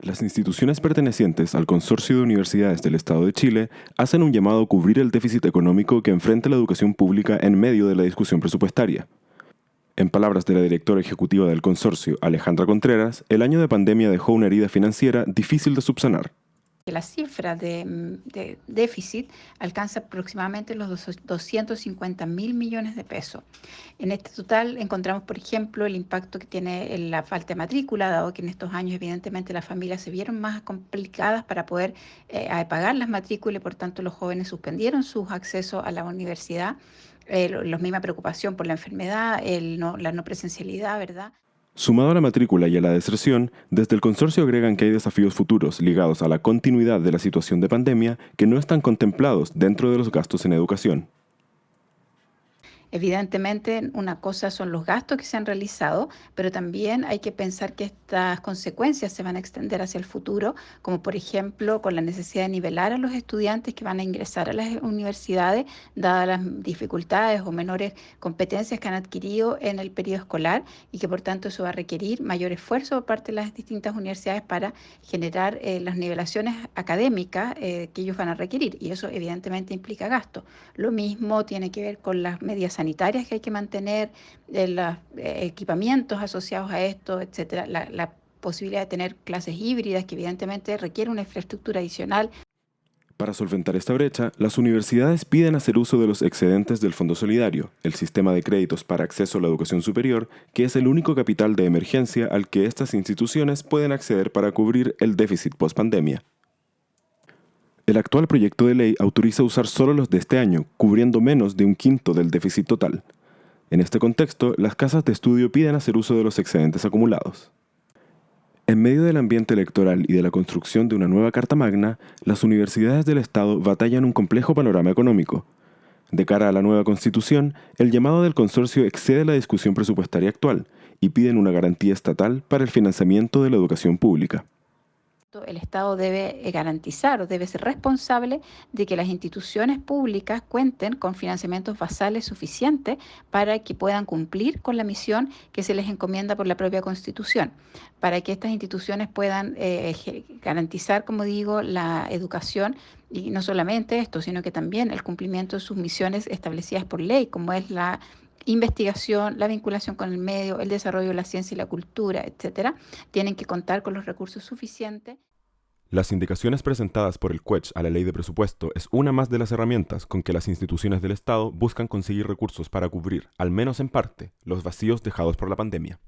Las instituciones pertenecientes al Consorcio de Universidades del Estado de Chile hacen un llamado a cubrir el déficit económico que enfrenta la educación pública en medio de la discusión presupuestaria. En palabras de la directora ejecutiva del consorcio, Alejandra Contreras, el año de pandemia dejó una herida financiera difícil de subsanar. La cifra de déficit alcanza aproximadamente los 250.000 millones de pesos. En este total encontramos, por ejemplo, el impacto que tiene la falta de matrícula, dado que en estos años evidentemente las familias se vieron más complicadas para poder pagar las matrículas y por tanto los jóvenes suspendieron sus accesos a la universidad. La misma preocupación por la enfermedad, la no presencialidad, ¿verdad? Sumado a la matrícula y a la deserción, desde el consorcio agregan que hay desafíos futuros ligados a la continuidad de la situación de pandemia que no están contemplados dentro de los gastos en educación. Evidentemente, una cosa son los gastos que se han realizado, pero también hay que pensar que estas consecuencias se van a extender hacia el futuro, como por ejemplo con la necesidad de nivelar a los estudiantes que van a ingresar a las universidades, dadas las dificultades o menores competencias que han adquirido en el periodo escolar y que por tanto eso va a requerir mayor esfuerzo por parte de las distintas universidades para generar las nivelaciones académicas que ellos van a requerir y eso evidentemente implica gasto. Lo mismo tiene que ver con las medidas sanitarias que hay que mantener, los equipamientos asociados a esto, etcétera, la posibilidad de tener clases híbridas que evidentemente requiere una infraestructura adicional. Para solventar esta brecha, las universidades piden hacer uso de los excedentes del Fondo Solidario, el sistema de créditos para acceso a la educación superior, que es el único capital de emergencia al que estas instituciones pueden acceder para cubrir el déficit post-pandemia. El actual proyecto de ley autoriza usar solo los de este año, cubriendo menos de un quinto del déficit total. En este contexto, las casas de estudio piden hacer uso de los excedentes acumulados. En medio del ambiente electoral y de la construcción de una nueva Carta Magna, las universidades del Estado batallan un complejo panorama económico. De cara a la nueva Constitución, el llamado del consorcio excede la discusión presupuestaria actual y piden una garantía estatal para el financiamiento de la educación pública. El Estado debe garantizar o debe ser responsable de que las instituciones públicas cuenten con financiamientos basales suficientes para que puedan cumplir con la misión que se les encomienda por la propia Constitución, para que estas instituciones puedan garantizar, como digo, la educación y no solamente esto, sino que también el cumplimiento de sus misiones establecidas por ley, como es la investigación, la vinculación con el medio, el desarrollo de la ciencia y la cultura, etcétera, tienen que contar con los recursos suficientes. Las indicaciones presentadas por el CUECH a la Ley de Presupuesto es una más de las herramientas con que las instituciones del Estado buscan conseguir recursos para cubrir, al menos en parte, los vacíos dejados por la pandemia.